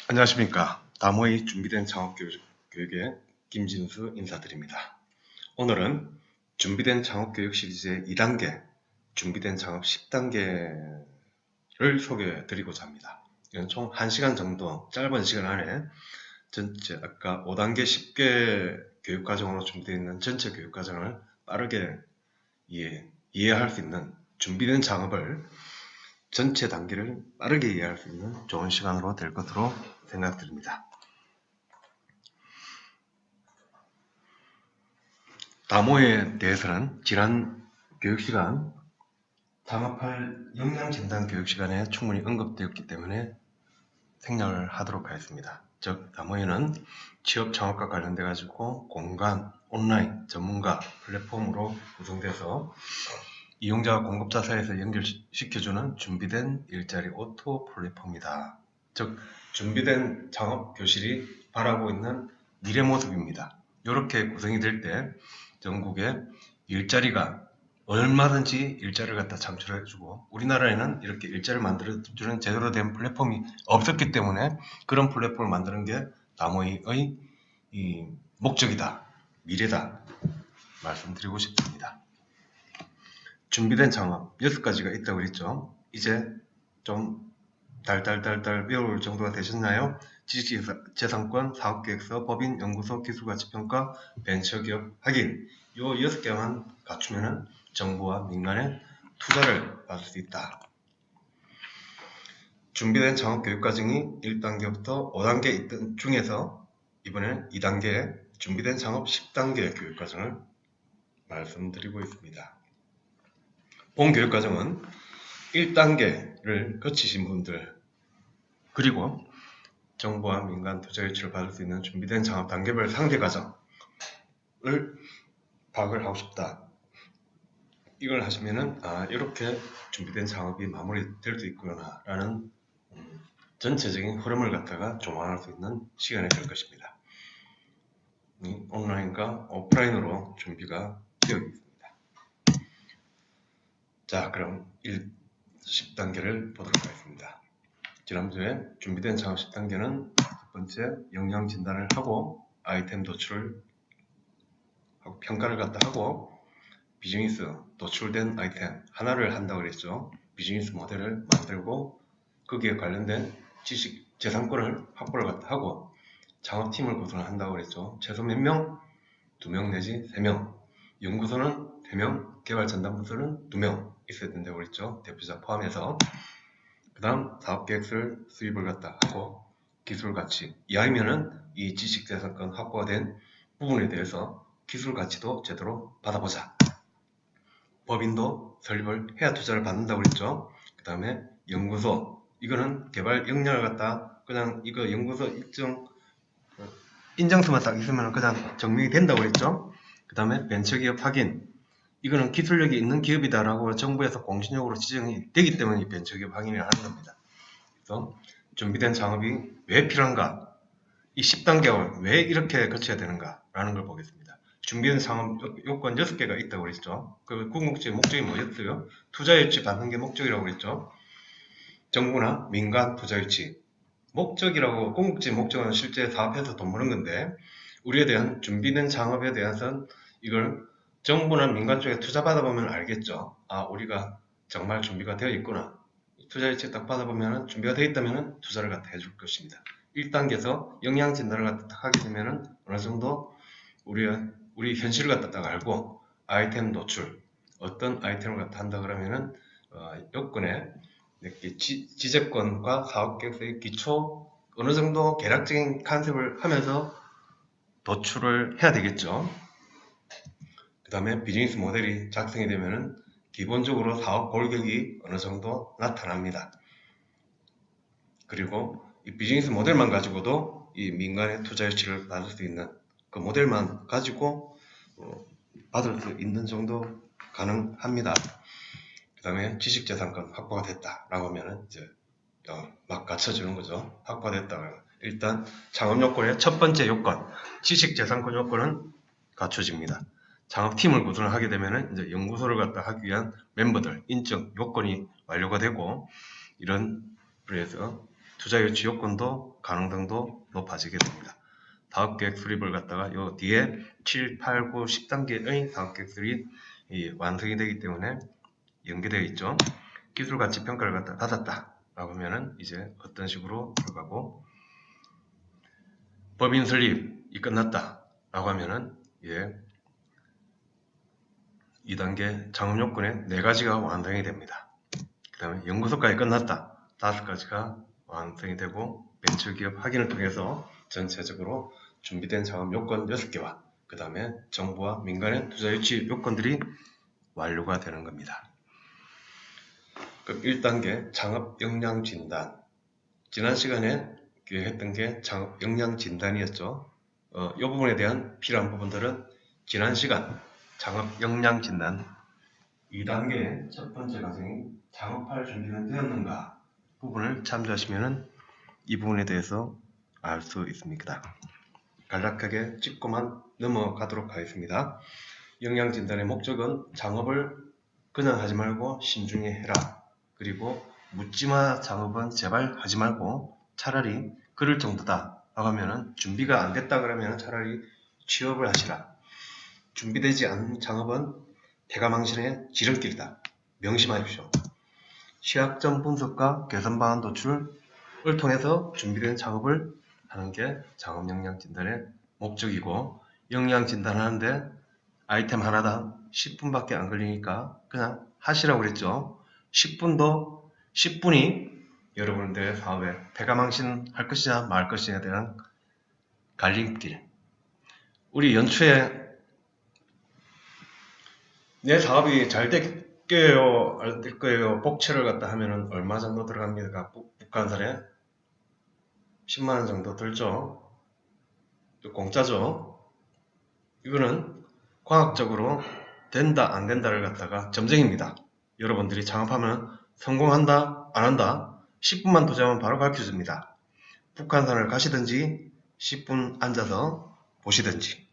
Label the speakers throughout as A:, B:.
A: 안녕하십니까. 다모의 준비된 창업교육의 김진수 인사드립니다. 오늘은 준비된 창업교육 시리즈의 2단계, 준비된 창업 10단계를 소개해 드리고자 합니다. 이건 총 1시간 정도 짧은 시간 안에 전체 아까 5단계 10개 교육과정으로 준비되어 있는 전체 교육과정을 빠르게 이해할 수 있는 준비된 창업을 전체 단계를 빠르게 이해할 수 있는 좋은 시간으로 될 것으로 생각드립니다. 다모에 대해서는 지난 교육시간 창업할 역량진단 교육시간에 충분히 언급되었기 때문에 생략을 하도록 하겠습니다. 즉 다모에는 취업 창업과 관련돼 가지고 공간, 온라인, 전문가, 플랫폼으로 구성돼서 이용자와 공급자 사이에서 연결시켜주는 준비된 일자리 오토 플랫폼이다. 즉 준비된 창업 교실이 바라고 있는 미래 모습입니다. 이렇게 구성이 될 때 전국에 일자리가 얼마든지 일자리를 갖다 창출해주고, 우리나라에는 이렇게 일자리를 만들어주는 제대로 된 플랫폼이 없었기 때문에 그런 플랫폼을 만드는 게 다모의 이 목적이다, 미래다 말씀드리고 싶습니다. 준비된 창업 6가지가 있다고 그랬죠. 이제 좀 달달달달 외울 정도가 되셨나요? 지식재산권, 사업계획서, 법인, 연구소, 기술가치평가, 벤처기업 확인, 요 6개만 갖추면 정부와 민간의 투자를 받을 수 있다. 준비된 창업교육과정이 1단계부터 5단계 있던 중에서 이번엔 2단계 준비된 창업 10단계 교육과정을 말씀드리고 있습니다. 본 교육과정은 1단계를 거치신 분들, 그리고 정부와 민간 투자 유치를 받을 수 있는 준비된 창업 단계별 상대 과정을 파악을 하고 싶다. 이걸 하시면은 이렇게 준비된 창업이 마무리될 수 있구나 라는 전체적인 흐름을 갖다가 조망할 수 있는 시간이 될 것입니다. 온라인과 오프라인으로 준비가 되어 있습니다. 자, 그럼 10단계를 보도록 하겠습니다. 지난주에 준비된 창업 10단계는 첫 번째 역량 진단을 하고 아이템 도출을 하고 평가를 갖다 하고 비즈니스 도출된 아이템 하나를 한다고 그랬죠. 비즈니스 모델을 만들고 거기에 관련된 지식 재산권을 확보를 갖다 하고 창업팀을 구성한다고 그랬죠. 최소 몇 명? 2명 내지 3명. 연구소는 3명, 개발 전담부서는 2명 있어야 된다고 그랬죠. 대표자 포함해서. 그 다음 사업계획서를 수립을 갖다 하고 기술가치 이하이면은 이 지식재산권 확보가 된 부분에 대해서 기술가치도 제대로 받아보자. 법인도 설립을 해야 투자를 받는다고 그랬죠. 그 다음에 연구소, 이거는 개발 역량을 갖다 그냥 이거 연구소 일정 인증서만 딱 있으면 그냥 증명이 된다고 그랬죠. 그 다음에 벤처기업 확인, 이거는 기술력이 있는 기업이다라고 정부에서 공신력으로 지정이 되기 때문에 이 벤처기업 확인을 하는 겁니다. 그래서 준비된 창업이 왜 필요한가, 이 10단계를 왜 이렇게 거쳐야 되는가 라는 걸 보겠습니다. 준비된 창업 요건 6개가 있다고 그랬죠. 그 궁극적인 목적이 뭐였어요? 투자 유치 받는 게 목적이라고 그랬죠. 정부나 민간 투자 유치 목적이라고, 궁극적인 목적은 실제 사업해서 돈 버는 건데, 우리에 대한 준비된 창업에 대해서는 이걸 정부나 민간 쪽에 투자 받아보면 알겠죠. 우리가 정말 준비가 되어 있구나. 투자 유치 딱 받아보면 준비가 되어 있다면 투자를 갖다 해줄 것입니다. 1단계에서 역량 진단을 갖다 하게 되면 어느 정도 우리 현실을 갖다 딱 알고 아이템 노출, 어떤 아이템을 갖다 한다 그러면은 요건에 이렇게 지재권과 사업계획서의 기초 어느 정도 개략적인 컨셉을 하면서 도출을 해야 되겠죠. 그 다음에 비즈니스 모델이 작성이 되면은 기본적으로 사업 골격이 어느 정도 나타납니다. 그리고 이 비즈니스 모델만 가지고도 이 민간의 투자 유치를 받을 수 있는 그 모델만 가지고 받을 수 있는 정도 가능합니다. 그 다음에 지식재산권 확보가 됐다라고 하면은 이제 막 갖춰주는 거죠. 확보가 됐다. 일단 창업 요건의 첫 번째 요건, 지식재산권 요건은 갖춰집니다. 창업팀을 구성을 하게 되면은 이제 연구소를 갖다 하기 위한 멤버들 인적 요건이 완료가 되고, 이런 그래서 투자 유치 요건도 가능성도 높아지게 됩니다. 사업계획 수립을 갖다가 요 뒤에 7, 8, 9, 10단계의 사업계획 수립이 완성이 되기 때문에 연계되어 있죠. 기술가치 평가를 갖다 받았다 라고 하면은 이제 어떤 식으로 들어가고, 법인 설립이 끝났다 라고 하면은 이제 2단계 창업 요건의 4가지가 완성이 됩니다. 그 다음에 연구소까지 끝났다 5가지가 완성이 되고, 벤처기업 확인을 통해서 전체적으로 준비된 창업 요건 6개와 그 다음에 정부와 민간의 투자 유치 요건들이 완료가 되는 겁니다. 그럼 1단계 창업 역량 진단. 지난 시간에 했던 게 창업 역량 진단이었죠. 이 부분에 대한 필요한 부분들은 지난 시간 창업 역량 진단 2단계 첫 번째 과정이 창업할 준비는 되었는가 부분을 참조하시면 이 부분에 대해서 알 수 있습니다. 간략하게 짚고만 넘어가도록 하겠습니다. 역량 진단의 목적은 창업을 그냥 하지 말고 신중히 해라. 그리고 묻지마 창업은 제발 하지 말고 차라리 그럴 정도다 라고 하면은, 준비가 안 됐다 그러면 차라리 취업을 하시라. 준비되지 않은 창업은 대가망신의 지름길이다. 명심하십시오. 취약점 분석과 개선 방안 도출을 통해서 준비된 창업을 하는 게 창업 역량 진단의 목적이고, 역량 진단하는데 아이템 하나당 10분밖에 안 걸리니까 그냥 하시라고 그랬죠. 10분이 여러분들의 사업에 대가망신 할 것이냐 말 것이냐에 대한 갈림길. 우리 연초에 내 사업이 잘 될게요, 안 될 거예요, 복채를 갖다 하면은 얼마 정도 들어갑니까? 북한산에 10만원 정도 들죠. 공짜죠. 이거는 과학적으로 된다 안 된다를 갖다가 점쟁입니다. 여러분들이 창업하면 성공한다 안 한다 10분만 도전하면 바로 가르쳐줍니다. 북한산을 가시든지 10분 앉아서 보시든지.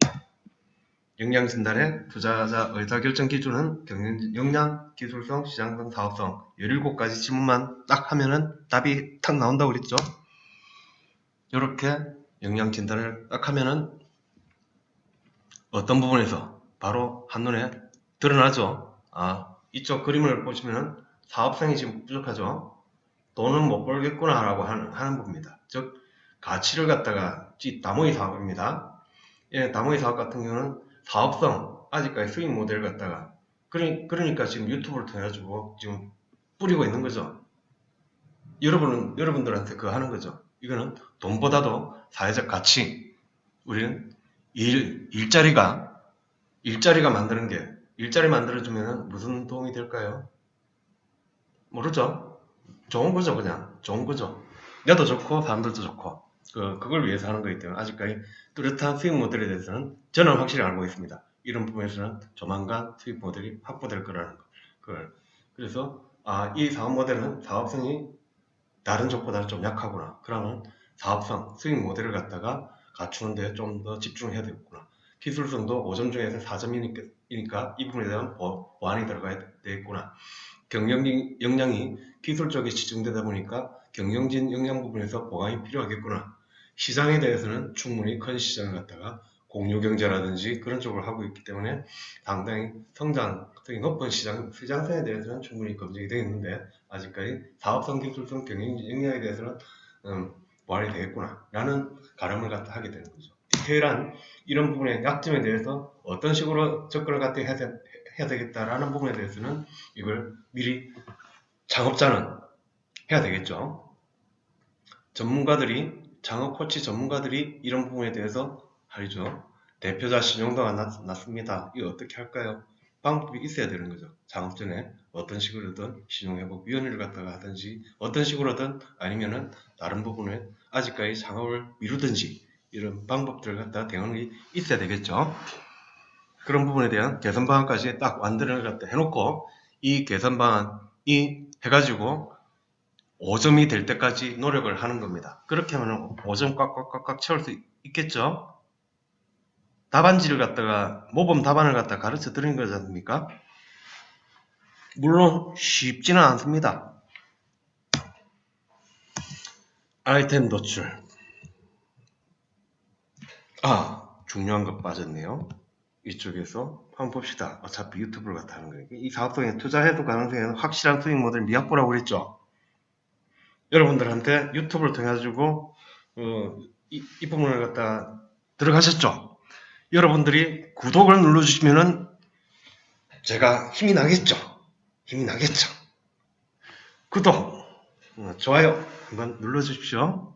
A: 역량 진단의 투자자 의사결정 기준은 역량, 기술성, 시장성, 사업성 17가지 질문만 딱 하면은 답이 탁 나온다고 그랬죠. 이렇게 역량 진단을 딱 하면은 어떤 부분에서 바로 한눈에 드러나죠. 이쪽 그림을 보시면은 사업성이 지금 부족하죠. 돈은 못 벌겠구나 라고 하는 부분입니다. 즉 가치를 갖다가 다모이 사업입니다. 다모이 사업 같은 경우는 사업성, 아직까지 수익 모델을 갖다가 그러니까 지금 유튜브를 통해 가지고 지금 뿌리고 있는 거죠. 여러분들한테 그거 하는 거죠. 이거는 돈보다도 사회적 가치. 우리는 일자리가 만드는 게, 일자리 만들어주면 무슨 도움이 될까요? 모르죠. 좋은 거죠. 그냥 좋은 거죠. 내도 좋고 사람들도 좋고 그걸 위해서 하는 거기 때문에 아직까지 뚜렷한 수익 모델에 대해서는 저는 확실히 알고 있습니다. 이런 부분에서는 조만간 수익 모델이 확보될 거라는 거. 그래서 이 사업 모델은 사업성이 다른 쪽보다는 좀 약하구나. 그러면 사업성, 수익 모델을 갖다가 갖추는 데 좀 더 집중해야 되겠구나. 기술성도 5점 중에서 4점이니까 이 부분에 대한 보완이 들어가야 되겠구나. 경영 역량이 기술 쪽에 집중되다 보니까 경영진 역량 부분에서 보강이 필요하겠구나. 시장에 대해서는 충분히 큰 시장을 갖다가 공유경제라든지 그런 쪽을 하고 있기 때문에 상당히 성장성이 높은 시장성에 대해서는 충분히 검증이 되어 있는데 아직까지 사업성, 기술성, 경영진 역량에 대해서는 보완이 되겠구나 라는 가름을 갖다 하게 되는 거죠. 디테일한 이런 부분의 약점에 대해서 어떤 식으로 접근을 갖다 해야 되겠다라는 부분에 대해서는 이걸 미리 창업자는 해야 되겠죠. 전문가들이, 창업 코치 전문가들이 이런 부분에 대해서 하죠. 대표자 신용도가 낮습니다. 이거 어떻게 할까요? 방법이 있어야 되는 거죠. 창업 전에 어떤 식으로든 신용회복위원회를 갖다가 하든지 어떤 식으로든 아니면은 다른 부분에 아직까지 창업을 미루든지 이런 방법들을 갖다가 대응이 있어야 되겠죠. 그런 부분에 대한 개선 방안까지 딱 완전을 갖다 해놓고 이 개선 방안이 해가지고 5점이 될 때까지 노력을 하는 겁니다. 그렇게 하면 5점 꽉꽉꽉꽉 채울 수 있겠죠? 답안지를 갖다가 모범 답안을 갖다 가르쳐 드리는 거지 않습니까? 물론 쉽지는 않습니다. 아이템 노출. 중요한 거 빠졌네요. 이쪽에서 한번 봅시다. 어차피 유튜브를 갖다 하는 거니까. 이 사업성에 투자해도 가능성에는 확실한 수익 모델 미확보라고 그랬죠. 여러분들한테 유튜브를 통해 가지고 이 부분을 갖다 들어가셨죠. 여러분들이 구독을 눌러주시면은 제가 힘이 나겠죠. 힘이 나겠죠. 구독, 좋아요 한번 눌러주십시오.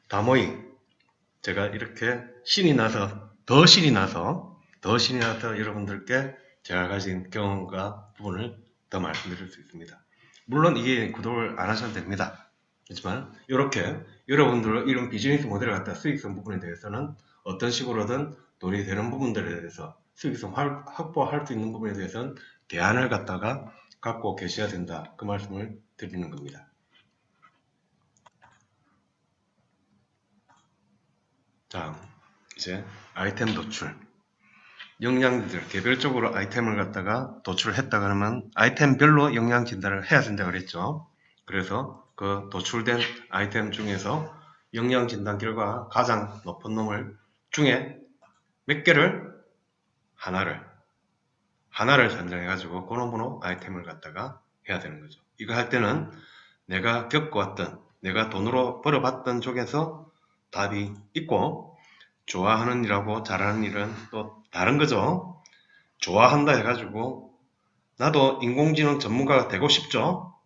A: 다모이 제가 이렇게 더 신이 나서 여러분들께 제가 가진 경험과 부분을 더 말씀드릴 수 있습니다. 물론 이게 구독을 안 하셔도 됩니다. 하지만 이렇게 여러분들 이런 비즈니스 모델을 갖다 수익성 부분에 대해서는 어떤 식으로든 돈이 되는 부분들에 대해서 수익성 확보할 수 있는 부분에 대해서는 대안을 갖다가 갖고 계셔야 된다. 그 말씀을 드리는 겁니다. 자, 이제 아이템 도출. 영양들 개별적으로 아이템을 갖다가 도출했다 그러면 아이템별로 영양 진단을 해야 된다 그랬죠. 그래서 그 도출된 아이템 중에서 영양 진단 결과 가장 높은 놈을 중에 몇 개를 하나를 선정해 가지고 그 놈으로 아이템을 갖다가 해야 되는 거죠. 이거 할 때는 내가 겪어왔던 내가 돈으로 벌어봤던 쪽에서 답이 있고 좋아하는 일하고 잘하는 일은 또 다른 거죠. 좋아한다 해가지고 나도 인공지능 전문가가 되고 싶죠.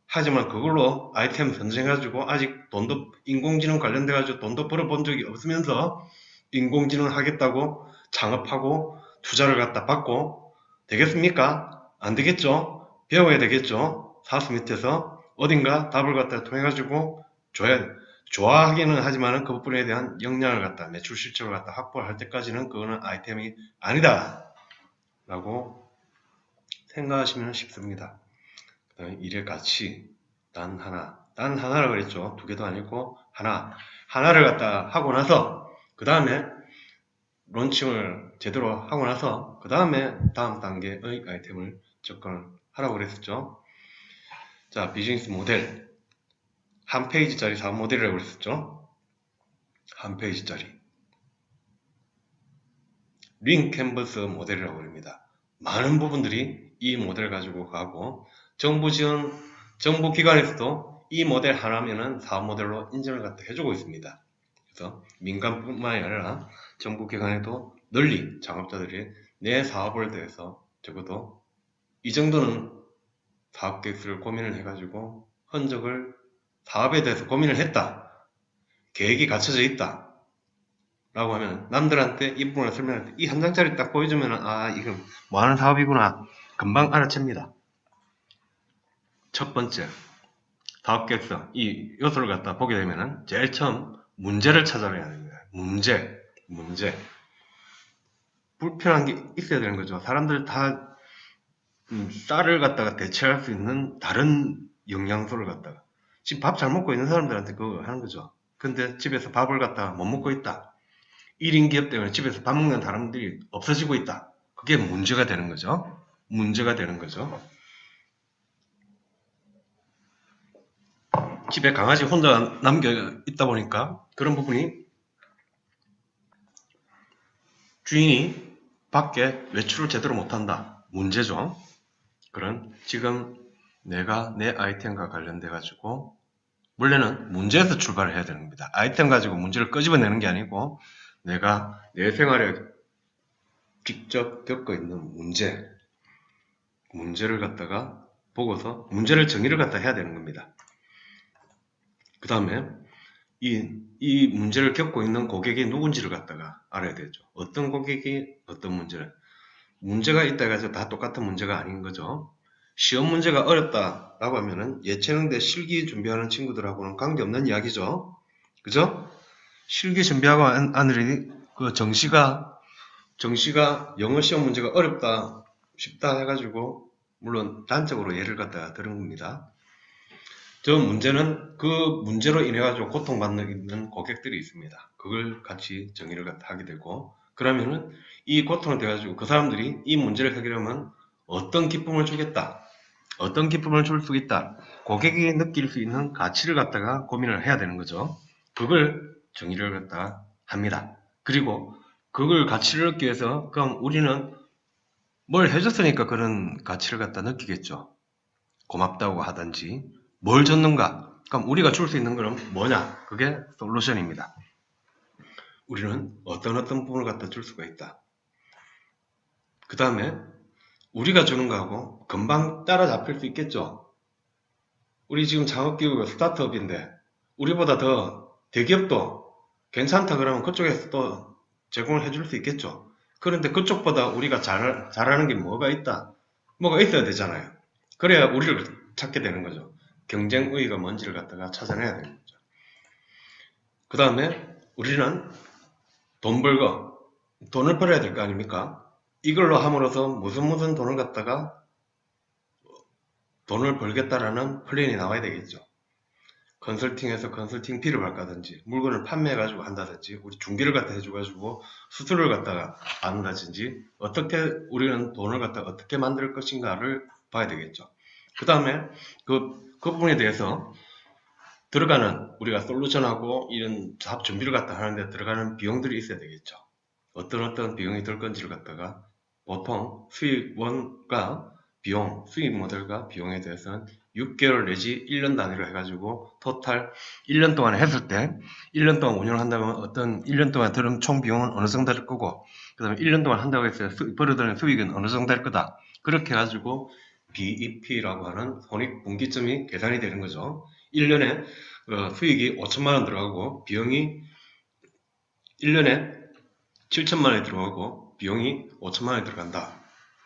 A: 하지만 그걸로 아이템 선정해가지고 아직 돈도 인공지능 관련돼가지고 돈도 벌어본 적이 없으면서 인공지능 하겠다고 창업하고 투자를 갖다 받고 되겠습니까? 안 되겠죠. 배워야 되겠죠. 사수 밑에서 어딘가 답을 갖다 통해가지고 좋아하기는 하지만은 그 부분에 대한 역량을 갖다 매출 실적을 갖다 확보할 때까지는 그거는 아이템이 아니다 라고 생각하시면 쉽습니다. 일의 가치 단 하나라고 그랬죠. 두 개도 아니고 하나를 갖다 하고 나서 그 다음에 론칭을 제대로 하고 나서 그 다음에 다음 단계의 아이템을 접근을 하라고 그랬었죠. 자, 비즈니스 모델 한 페이지짜리 사업 모델이라고 그랬었죠. 한 페이지짜리 링 캔버스 모델이라고 합니다. 많은 부분들이 이 모델 가지고 가고 정부 기관에서도 이 모델 하나면은 사업 모델로 인정을 갖다 해주고 있습니다. 그래서 민간뿐만이 아니라 정부 기관에도 널리 창업자들이 내 사업을 대해서 적어도 이 정도는 사업 계획서를 고민을 해가지고 사업에 대해서 고민을 했다. 계획이 갖춰져 있다. 라고 하면 남들한테 이 부분을 설명할 때 이 한 장짜리 딱 보여주면 이건 뭐하는 사업이구나 금방 알아챕니다. 첫 번째 사업 계획서 이 요소를 갖다 보게 되면은 제일 처음 문제를 찾아내야 됩니다. 문제 불편한 게 있어야 되는 거죠. 사람들 다 쌀을 갖다가 대체할 수 있는 다른 영양소를 갖다가 지금 밥 잘 먹고 있는 사람들한테 그거 하는 거죠. 근데 집에서 밥을 갖다가 못 먹고 있다. 1인 기업 때문에 집에서 밥 먹는 사람들이 없어지고 있다. 그게 문제가 되는 거죠. 집에 강아지 혼자 남겨 있다 보니까 그런 부분이 주인이 밖에 외출을 제대로 못한다. 문제죠. 그런 지금 내가 내 아이템과 관련돼 가지고 원래는 문제에서 출발을 해야 되는 겁니다. 아이템 가지고 문제를 끄집어내는 게 아니고 내가 내 생활에 직접 겪고 있는 문제를 갖다가 보고서 문제를 정의를 갖다 해야 되는 겁니다. 그 다음에 이 문제를 겪고 있는 고객이 누군지를 갖다가 알아야 되죠. 어떤 고객이 어떤 문제가 있다 해서 다 똑같은 문제가 아닌 거죠. 시험 문제가 어렵다라고 하면은 예체능대 실기 준비하는 친구들하고는 관계없는 이야기죠. 그죠? 실기 준비하고 하늘이 그 정시가 영어 시험 문제가 어렵다 쉽다 해가지고 물론 단적으로 예를 갖다가 들은 겁니다. 저 문제는 그 문제로 인해 가지고 고통받는 고객들이 있습니다. 그걸 같이 정의를 갖다 하게 되고 그러면은 이 고통을 돼 가지고 그 사람들이 이 문제를 해결하면 어떤 기쁨을 주겠다 어떤 기쁨을 줄 수 있다. 고객이 느낄 수 있는 가치를 갖다가 고민을 해야 되는 거죠. 그걸 정의를 갖다가 합니다. 그리고 그걸 가치를 얻기 위해서 그럼 우리는 뭘 해줬으니까 그런 가치를 갖다 느끼겠죠. 고맙다고 하든지 뭘 줬는가. 그럼 우리가 줄 수 있는 건 뭐냐. 그게 솔루션입니다. 우리는 어떤 부분을 갖다 줄 수가 있다. 그 다음에 우리가 주는 거하고 금방 따라잡힐 수 있겠죠. 우리 지금 창업기업이 스타트업인데 우리보다 더 대기업도 괜찮다 그러면 그쪽에서 또 제공을 해줄 수 있겠죠. 그런데 그쪽보다 우리가 잘하는 게 뭐가 있다? 뭐가 있어야 되잖아요. 그래야 우리를 찾게 되는 거죠. 경쟁 우위가 뭔지를 갖다가 찾아내야 되는 거죠. 그 다음에 우리는 돈 벌고 돈을 벌어야 될 거 아닙니까? 이걸로 함으로써 무슨 돈을 갖다가 돈을 벌겠다라는 플랜이 나와야 되겠죠. 컨설팅해서 컨설팅 비를 받다든지 물건을 판매해가지고 한다든지 우리 중개를 갖다 해줘가지고 수수료를 갖다가 받는다든지 어떻게 우리는 돈을 갖다가 어떻게 만들 것인가를 봐야 되겠죠. 그 다음에 그 부분에 대해서 들어가는 우리가 솔루션하고 이런 사업 준비를 갖다 하는데 들어가는 비용들이 있어야 되겠죠. 어떤 비용이 들 건지를 갖다가 보통 수익원과 비용, 수익 모델과 비용에 대해서는 6개월 내지 1년 단위로 해가지고 토탈 1년 동안 했을 때 1년 동안 운영을 한다면 어떤 1년 동안 들은 총 비용은 어느 정도 될 거고 그 다음에 1년 동안 한다고 했을 때 벌어들이는 수익은 어느 정도 될 거다. 그렇게 해가지고 BEP라고 하는 손익분기점이 계산이 되는 거죠. 1년에 수익이 5천만 원 들어가고 비용이 1년에 7천만 원이 들어가고 비용이 5천만 원이 들어간다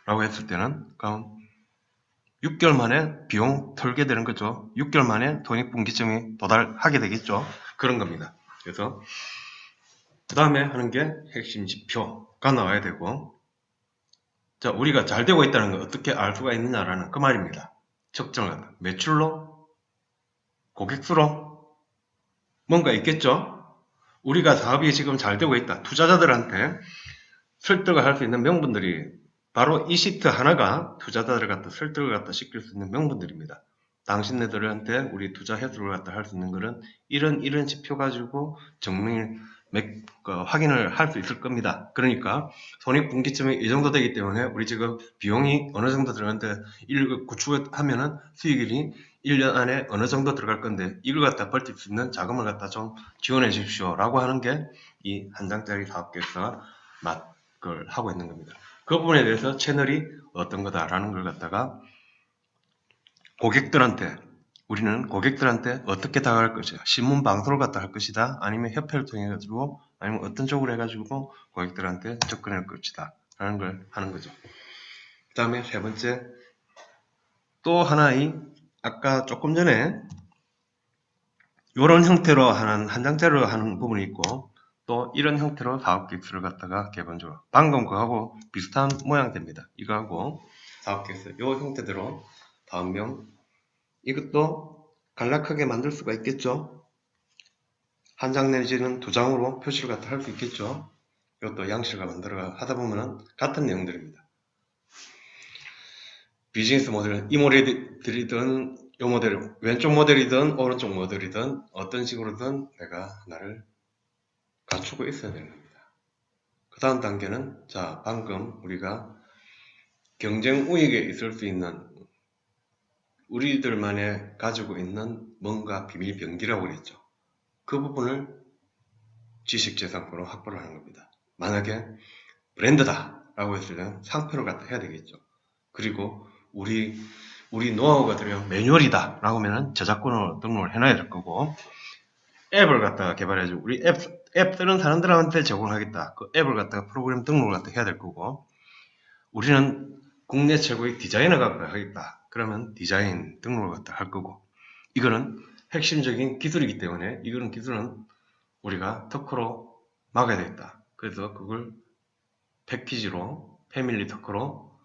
A: 라고 했을 때는 그럼 6개월 만에 비용 털게 되는 거죠. 6개월 만에 돈익분기점이 도달하게 되겠죠. 그런 겁니다. 그래서 그 다음에 하는 게 핵심 지표가 나와야 되고 자 우리가 잘 되고 있다는 걸 어떻게 알 수가 있느냐라는 그 말입니다. 측정을 매출로 고객수로 뭔가 있겠죠. 우리가 사업이 지금 잘 되고 있다. 투자자들한테 설득을 할 수 있는 명분들이 바로 이 시트 하나가 투자자들을 갖다 설득을 갖다 시킬 수 있는 명분들입니다. 당신네들한테 우리 투자 해소를 갖다 할 수 있는 것은 이런 지표 가지고 정밀 확인을 할 수 있을 겁니다. 그러니까 손익분기점이 이 정도 되기 때문에 우리 지금 비용이 어느 정도 들어가는데 이걸 구축하면은 수익률이 1년 안에 어느 정도 들어갈 건데 이걸 갖다 버틸 수 있는 자금을 갖다 좀 지원해 주십시오 라고 하는 게 이 한 장짜리 사업계획서가 그걸 하고 있는 겁니다. 그 부분에 대해서 채널이 어떤 거다라는 걸 갖다가 고객들한테 우리는 고객들한테 어떻게 다가갈 것이야. 신문 방송을 갖다 할 것이다. 아니면 협회를 통해 가지고 아니면 어떤 쪽으로 해가지고 고객들한테 접근할 것이다. 라는 걸 하는 거죠. 그 다음에 세 번째 또 하나의 아까 조금 전에 이런 형태로 하는 한 장짜리로 하는 부분이 있고 또 이런 형태로 사업계획서를 갖다가 기본적으로 방금 그거하고 비슷한 모양새입니다. 이거하고 사업계획서 이 형태대로 다음명 이것도 간략하게 만들 수가 있겠죠. 한 장 내지는 두 장으로 표시를 갖다 할 수 있겠죠. 이것도 양식을 만들어 하다 보면은 같은 내용들입니다. 비즈니스 모델은 이 모델이든 이 모델, 왼쪽 모델이든 오른쪽 모델이든 어떤 식으로든 내가 하나를 갖추고 있어야 되는 겁니다. 그 다음 단계는 자 방금 우리가 경쟁 우위에 있을 수 있는 우리들만의 가지고 있는 뭔가 비밀 병기라고 그랬죠. 그 부분을 지식재산권으로 확보를 하는 겁니다. 만약에 브랜드다 라고 했을 때는 상표를 갖다 해야 되겠죠. 그리고 우리 노하우가 들어간 매뉴얼이다 라고 하면 저작권으로 등록을 해놔야 될 거고 앱을 갖다가 개발해주고 우리 앱 쓰는 사람들한테 제공하겠다. 그 앱을 갖다가 프로그램 등록을 갖다 해야 될 거고 우리는 국내 최고의 디자이너가 하겠다. 그러면 디자인 등록을 갖다 할 거고 이거는 핵심적인 기술이기 때문에 이거는 기술은 우리가 특허로 막아야 되겠다. 그래서 그걸 패키지로 패밀리 특허로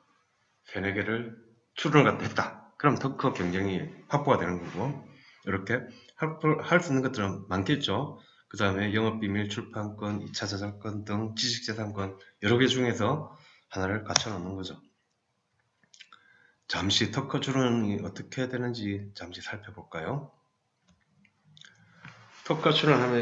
A: 3-4개를 출원을 갖다 했다. 그럼 특허 경쟁이 확보가 되는 거고 이렇게 할 수 있는 것들은 많겠죠. 그 다음에 영업비밀, 출판권, 2차 저작권 등 지식재산권 여러 개 중에서 하나를 갖춰 놓는 거죠. 잠시 특허 출원이 어떻게 되는지 잠시 살펴볼까요? 특허 출원하면